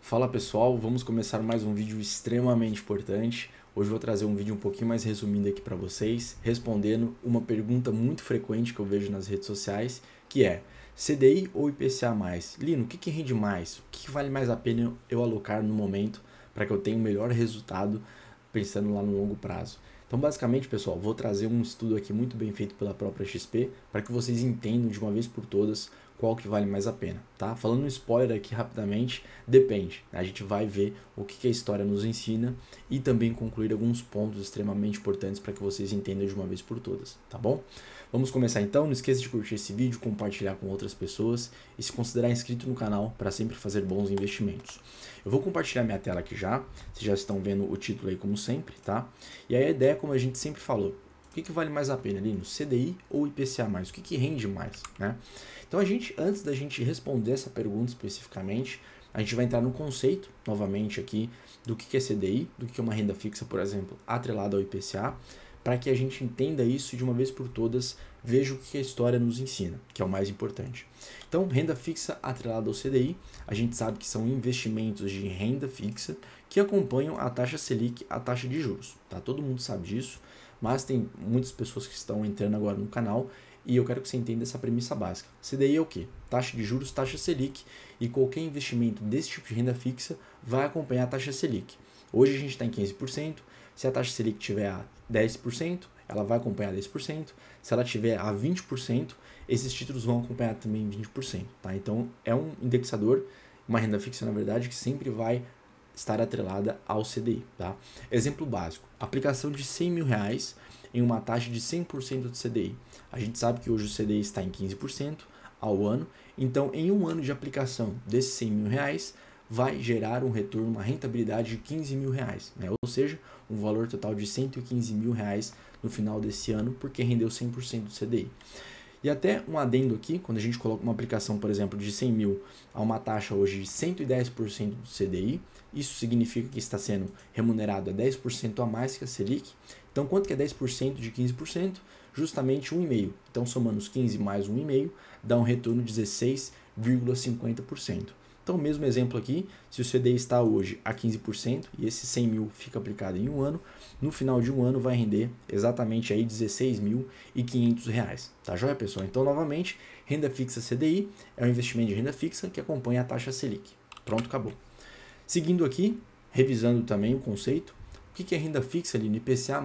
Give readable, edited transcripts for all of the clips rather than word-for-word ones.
Fala pessoal, vamos começar mais um vídeo extremamente importante. Hoje eu vou trazer um vídeo um pouquinho mais resumido aqui para vocês, respondendo uma pergunta muito frequente que eu vejo nas redes sociais, que é CDI ou IPCA+. Lino, o que rende mais? O que vale mais a pena eu alocar no momento para que eu tenha o melhor resultado pensando lá no longo prazo? Então, basicamente, pessoal, vou trazer um estudo aqui muito bem feito pela própria XP para que vocês entendam de uma vez por todas qual que vale mais a pena, tá? Falando um spoiler aqui rapidamente, depende. A gente vai ver o que a história nos ensina e também concluir alguns pontos extremamente importantes para que vocês entendam de uma vez por todas, tá bom? Vamos começar então. Não esqueça de curtir esse vídeo, compartilhar com outras pessoas e se considerar inscrito no canal para sempre fazer bons investimentos. Eu vou compartilhar minha tela aqui já, vocês já estão vendo o título aí como sempre, tá? E aí a ideia, como a gente sempre falou, o que vale mais a pena, Lino? CDI ou IPCA+? O que rende mais, né? Então, antes da gente responder essa pergunta especificamente, a gente vai entrar no conceito, novamente aqui, do que é CDI, do que é uma renda fixa, por exemplo, atrelada ao IPCA, para que a gente entenda isso de uma vez por todas, veja o que a história nos ensina, que é o mais importante. Então, renda fixa atrelada ao CDI, a gente sabe que são investimentos de renda fixa que acompanham a taxa Selic, a taxa de juros, tá? Todo mundo sabe disso, mas tem muitas pessoas que estão entrando agora no canal e eu quero que você entenda essa premissa básica. CDI é o quê? Taxa de juros, taxa Selic, e qualquer investimento desse tipo de renda fixa vai acompanhar a taxa Selic. Hoje a gente está em 15%, se a taxa Selic tiver a 10%, ela vai acompanhar 10%, se ela tiver a 20%, esses títulos vão acompanhar também 20%, tá? Então é um indexador, uma renda fixa na verdade, que sempre vai estar atrelada ao CDI, tá? Exemplo básico, aplicação de R$100 mil em uma taxa de 100% de CDI. A gente sabe que hoje o CDI está em 15% ao ano, então em um ano de aplicação desses R$100 mil vai gerar um retorno, uma rentabilidade de R$15 mil, né? Ou seja, um valor total de R$115 mil no final desse ano, porque rendeu 100% do CDI. E até um adendo aqui, quando a gente coloca uma aplicação, por exemplo, de 100 mil a uma taxa hoje de 110% do CDI, isso significa que está sendo remunerado a 10% a mais que a Selic. Então, quanto que é 10% de 15%? Justamente 1,5%. Então, somando os 15 mais 1,5%, dá um retorno de 16,50%. Então, o mesmo exemplo aqui, se o CDI está hoje a 15% e esse 100 mil fica aplicado em um ano, no final de um ano vai render exatamente aí R$16.500, tá joia, pessoal? Então, novamente, renda fixa CDI é um investimento de renda fixa que acompanha a taxa Selic. Pronto, acabou. Seguindo aqui, revisando também o conceito, o que é renda fixa ali no IPCA+.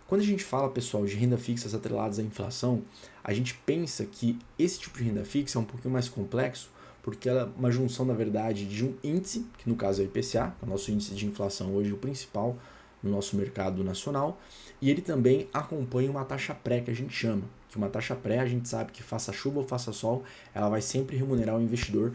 Quando a gente fala, pessoal, de renda fixas atreladas à inflação, a gente pensa que esse tipo de renda fixa é um pouquinho mais complexo, porque ela é uma junção, na verdade, de um índice, que no caso é o IPCA, o nosso índice de inflação hoje é o principal no nosso mercado nacional, e ele também acompanha uma taxa pré, que a gente chama, que uma taxa pré, a gente sabe que faça chuva ou faça sol, ela vai sempre remunerar o investidor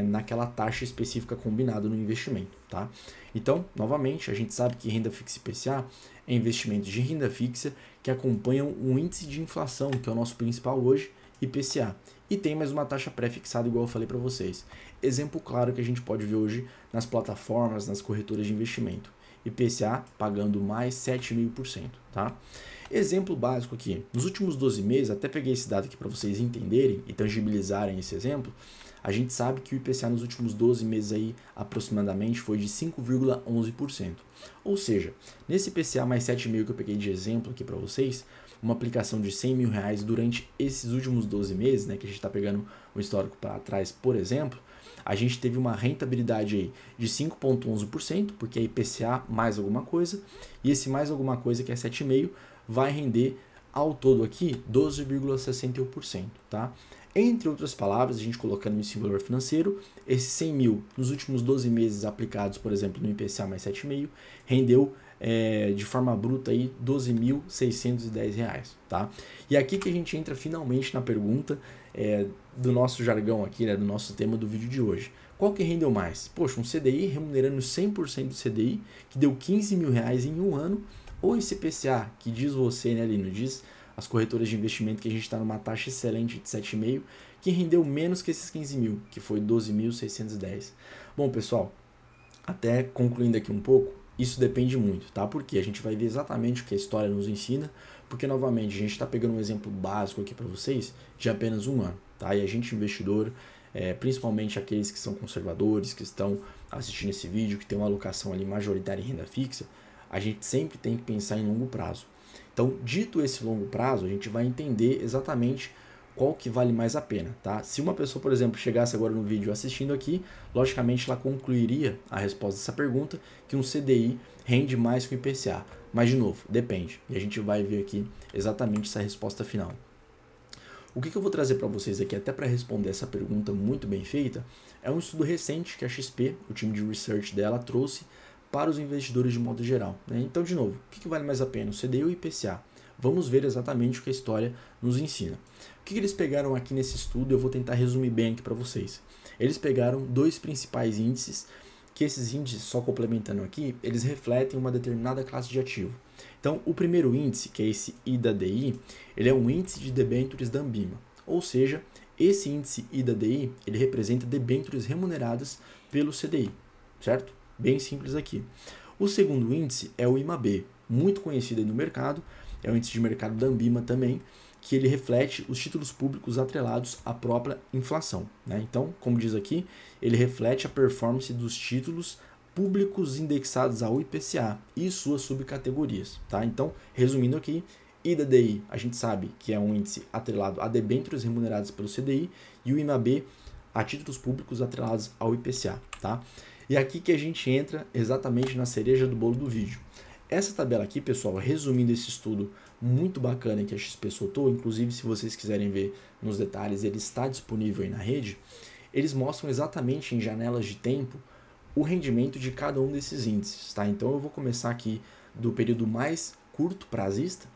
naquela taxa específica combinada no investimento, tá? Então, novamente, a gente sabe que renda fixa IPCA é investimentos de renda fixa que acompanham o índice de inflação, que é o nosso principal hoje, IPCA. E tem mais uma taxa pré-fixada, igual eu falei para vocês. Exemplo claro que a gente pode ver hoje nas plataformas, nas corretoras de investimento. IPCA pagando mais 7,5%, tá? Exemplo básico aqui. Nos últimos 12 meses, até peguei esse dado aqui para vocês entenderem e tangibilizarem esse exemplo, a gente sabe que o IPCA nos últimos 12 meses aí, aproximadamente, foi de 5,11%. Ou seja, nesse IPCA mais 7,5% que eu peguei de exemplo aqui para vocês, uma aplicação de R$100 mil durante esses últimos 12 meses, né, que a gente está pegando um histórico para trás, por exemplo, a gente teve uma rentabilidade aí de 5,11%, porque é IPCA mais alguma coisa, e esse mais alguma coisa, que é 7,5%, vai render ao todo aqui 12,61%, tá? Entre outras palavras, a gente colocando isso em valor financeiro, esses 100 mil nos últimos 12 meses aplicados, por exemplo, no IPCA mais 7,5%, rendeu de forma bruta aí R$12.610, tá? E aqui que a gente entra finalmente na pergunta do nosso jargão aqui, né, do nosso tema do vídeo de hoje. Qual que rendeu mais? Poxa, um CDI remunerando 100% do CDI, que deu R$15 mil em um ano, ou esse IPCA, que diz você, né, Lino, diz as corretoras de investimento que a gente está numa taxa excelente de 7,5%, que rendeu menos que esses 15 mil, que foi 12.610. Bom, pessoal, até concluindo aqui um pouco, isso depende muito, tá? Porque a gente vai ver exatamente o que a história nos ensina, porque, novamente, a gente está pegando um exemplo básico aqui para vocês de apenas um ano, tá? E a gente, investidor, principalmente aqueles que são conservadores, que estão assistindo esse vídeo, que tem uma alocação ali majoritária em renda fixa, a gente sempre tem que pensar em longo prazo. Então, dito esse longo prazo, a gente vai entender exatamente qual que vale mais a pena, tá? Se uma pessoa, por exemplo, chegasse agora no vídeo assistindo aqui, logicamente ela concluiria a resposta dessa pergunta que um CDI rende mais que o IPCA. Mas, de novo, depende. E a gente vai ver aqui exatamente essa resposta final. O que eu vou trazer para vocês aqui, até para responder essa pergunta muito bem feita, é um estudo recente que a XP, o time de research dela, trouxe para os investidores de modo geral, né? Então, de novo, o que vale mais a pena, o CDI ou o IPCA? Vamos ver exatamente o que a história nos ensina. O que eles pegaram aqui nesse estudo, eu vou tentar resumir bem aqui para vocês. Eles pegaram dois principais índices, que esses índices, só complementando aqui, eles refletem uma determinada classe de ativo. Então, o primeiro índice, que é esse IDADI, ele é um índice de debêntures da Anbima. Ou seja, esse índice IDADI, ele representa debêntures remuneradas pelo CDI, certo? Bem simples aqui. O segundo índice é o IMAB, muito conhecido aí no mercado, é o índice de mercado da Anbima também, que ele reflete os títulos públicos atrelados à própria inflação, né? Então, como diz aqui, ele reflete a performance dos títulos públicos indexados ao IPCA e suas subcategorias, tá? Então, resumindo aqui, IDADI, a gente sabe que é um índice atrelado a debêntures remuneradas pelo CDI e o IMAB a títulos públicos atrelados ao IPCA, tá? E aqui que a gente entra exatamente na cereja do bolo do vídeo. Essa tabela aqui, pessoal, resumindo esse estudo muito bacana que a XP soltou, inclusive se vocês quiserem ver nos detalhes, ele está disponível aí na rede, eles mostram exatamente em janelas de tempo o rendimento de cada um desses índices, tá? Então eu vou começar aqui do período mais curto prazista,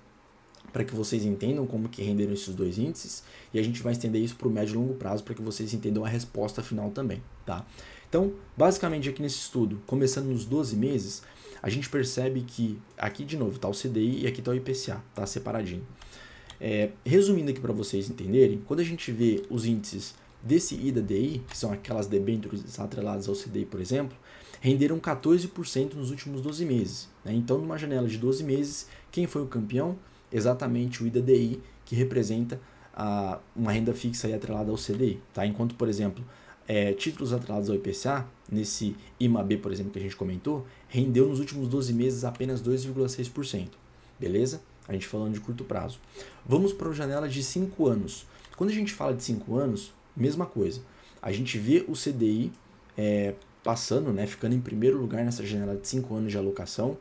para que vocês entendam como que renderam esses dois índices, e a gente vai estender isso para o médio e longo prazo para que vocês entendam a resposta final também, tá? Então, basicamente aqui nesse estudo, começando nos 12 meses, a gente percebe que, aqui de novo está o CDI e aqui está o IPCA, tá separadinho. Resumindo aqui para vocês entenderem, quando a gente vê os índices desse IDADI, que são aquelas debêntures atreladas ao CDI, por exemplo, renderam 14% nos últimos 12 meses. Né? Então, numa janela de 12 meses, quem foi o campeão? Exatamente o IDADI, que representa uma renda fixa aí atrelada ao CDI. Tá? Enquanto, por exemplo, títulos atrelados ao IPCA, nesse IMAB, por exemplo, que a gente comentou, rendeu nos últimos 12 meses apenas 2,6%. Beleza? A gente falando de curto prazo. Vamos para a janela de 5 anos. Quando a gente fala de 5 anos, mesma coisa. A gente vê o CDI passando, né, ficando em primeiro lugar nessa janela de 5 anos de alocação,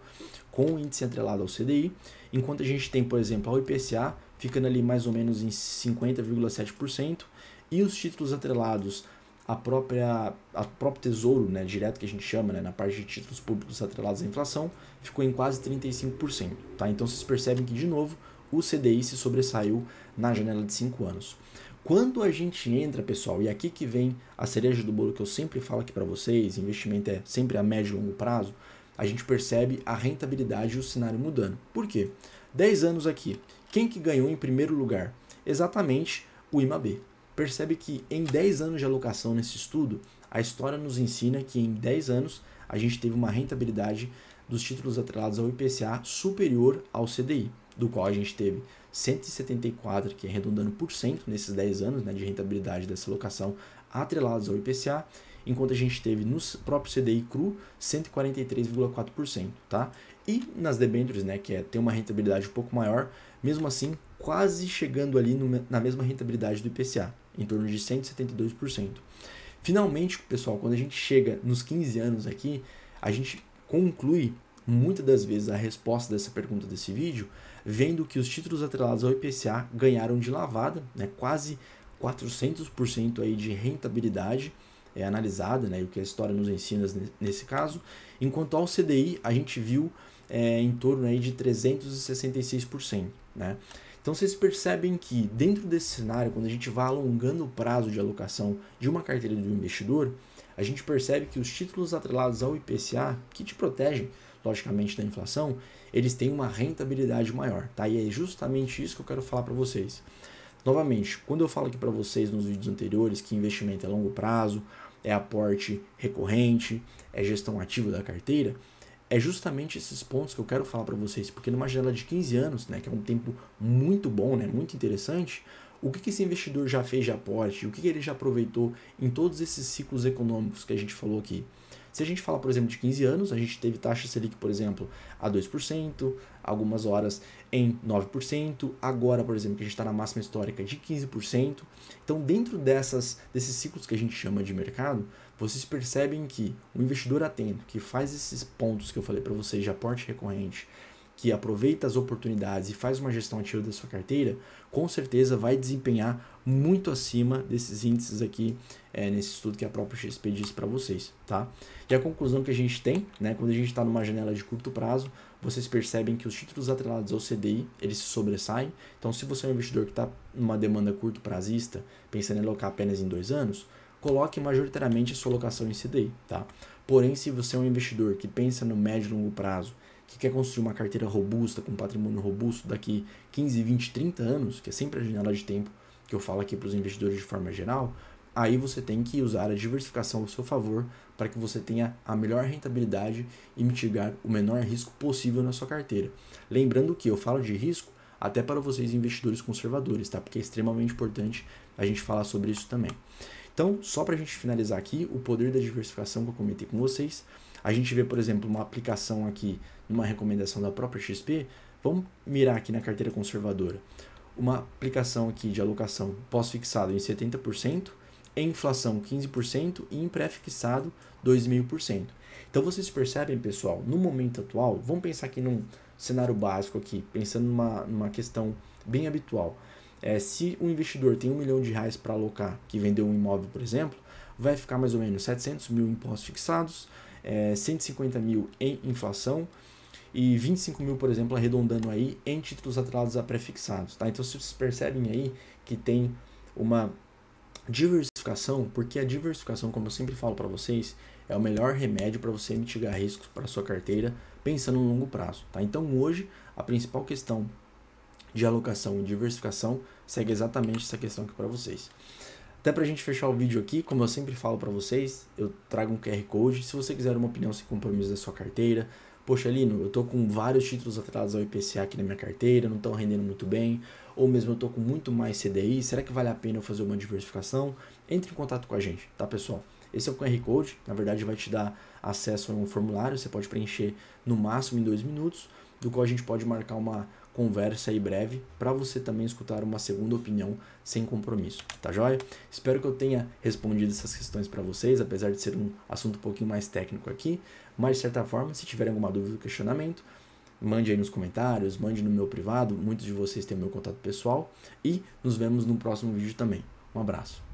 com o índice atrelado ao CDI, enquanto a gente tem, por exemplo, ao IPCA, ficando ali mais ou menos em 50,7%, e os títulos atrelados a próprio tesouro, né, direto que a gente chama, né, na parte de títulos públicos atrelados à inflação, ficou em quase 35%. Tá? Então vocês percebem que, de novo, o CDI se sobressaiu na janela de 5 anos. Quando a gente entra, pessoal, e aqui que vem a cereja do bolo que eu sempre falo aqui para vocês, investimento é sempre a médio e longo prazo, a gente percebe a rentabilidade e o cenário mudando. Por quê? 10 anos aqui, quem que ganhou em primeiro lugar? Exatamente o IMAB. Percebe que em 10 anos de alocação nesse estudo, a história nos ensina que em 10 anos a gente teve uma rentabilidade dos títulos atrelados ao IPCA superior ao CDI, do qual a gente teve 174, que é arredondando por cento nesses 10 anos, né, de rentabilidade dessa alocação atrelados ao IPCA, enquanto a gente teve no próprio CDI cru 143,4%, tá? E nas debêntures, né, que tem uma rentabilidade um pouco maior, mesmo assim quase chegando ali na mesma rentabilidade do IPCA, em torno de 172%. Finalmente, pessoal, quando a gente chega nos 15 anos aqui, a gente conclui muitas das vezes a resposta dessa pergunta desse vídeo, vendo que os títulos atrelados ao IPCA ganharam de lavada, né, quase 400% aí de rentabilidade analisada, né, o que a história nos ensina nesse caso, enquanto ao CDI a gente viu em torno aí de 366%. Né? Então vocês percebem que dentro desse cenário, quando a gente vai alongando o prazo de alocação de uma carteira do investidor, a gente percebe que os títulos atrelados ao IPCA, que te protegem, logicamente, da inflação, eles têm uma rentabilidade maior. Tá? E é justamente isso que eu quero falar para vocês. Novamente, quando eu falo aqui para vocês nos vídeos anteriores que investimento é longo prazo, é aporte recorrente, é gestão ativa da carteira, é justamente esses pontos que eu quero falar para vocês, porque numa janela de 15 anos, né, que é um tempo muito bom, né, muito interessante, o que esse investidor já fez de aporte, o que ele já aproveitou em todos esses ciclos econômicos que a gente falou aqui. Se a gente falar, por exemplo, de 15 anos, a gente teve taxa Selic, por exemplo, a 2%, algumas horas em 9%, agora, por exemplo, que a gente está na máxima histórica de 15%. Então, dentro desses ciclos que a gente chama de mercado, vocês percebem que o investidor atento, que faz esses pontos que eu falei para vocês de aporte recorrente, que aproveita as oportunidades e faz uma gestão ativa da sua carteira, com certeza vai desempenhar muito acima desses índices aqui, nesse estudo que a própria XP disse para vocês, tá? E a conclusão que a gente tem, né, quando a gente está numa janela de curto prazo, vocês percebem que os títulos atrelados ao CDI, eles se sobressaem. Então, se você é um investidor que está numa demanda curto prazista, pensando em alocar apenas em 2 anos, coloque majoritariamente a sua alocação em CDI, tá? Porém, se você é um investidor que pensa no médio e longo prazo, que quer construir uma carteira robusta, com patrimônio robusto daqui 15, 20, 30 anos, que é sempre a janela de tempo que eu falo aqui para os investidores de forma geral, aí você tem que usar a diversificação ao seu favor para que você tenha a melhor rentabilidade e mitigar o menor risco possível na sua carteira. Lembrando que eu falo de risco até para vocês investidores conservadores, tá? Porque é extremamente importante a gente falar sobre isso também. Então, só para a gente finalizar aqui, o poder da diversificação que eu comentei com vocês, a gente vê, por exemplo, uma aplicação aqui, numa recomendação da própria XP, vamos mirar aqui na carteira conservadora. Uma aplicação aqui de alocação pós-fixado em 70%, em inflação 15% e em pré-fixado 2,5%. Então vocês percebem, pessoal, no momento atual, vamos pensar aqui num cenário básico aqui, pensando numa questão bem habitual. Se o investidor tem R$1 milhão para alocar, que vendeu um imóvel, por exemplo, vai ficar mais ou menos 700 mil em pós-fixados, 150 mil em inflação e 25 mil, por exemplo, arredondando aí em títulos atrelados a pré-fixados. Tá? Então vocês percebem aí que tem uma diversificação, porque a diversificação, como eu sempre falo para vocês, é o melhor remédio para você mitigar riscos para a sua carteira pensando no longo prazo. Tá? Então hoje a principal questão de alocação e diversificação segue exatamente essa questão aqui para vocês. Até para a gente fechar o vídeo aqui, como eu sempre falo para vocês, eu trago um QR Code. Se você quiser uma opinião sem compromisso da sua carteira, poxa, Lino, eu tô com vários títulos atrelados ao IPCA aqui na minha carteira, não estão rendendo muito bem, ou mesmo eu tô com muito mais CDI, será que vale a pena eu fazer uma diversificação? Entre em contato com a gente, tá, pessoal? Esse é o QR Code, na verdade vai te dar acesso a um formulário, você pode preencher no máximo em 2 minutos, do qual a gente pode marcar uma conversa aí breve para você também escutar uma segunda opinião sem compromisso, tá joia? Espero que eu tenha respondido essas questões para vocês, apesar de ser um assunto um pouquinho mais técnico aqui, mas de certa forma, se tiverem alguma dúvida ou questionamento, mande aí nos comentários, mande no meu privado, muitos de vocês têm meu contato pessoal e nos vemos no próximo vídeo também. Um abraço.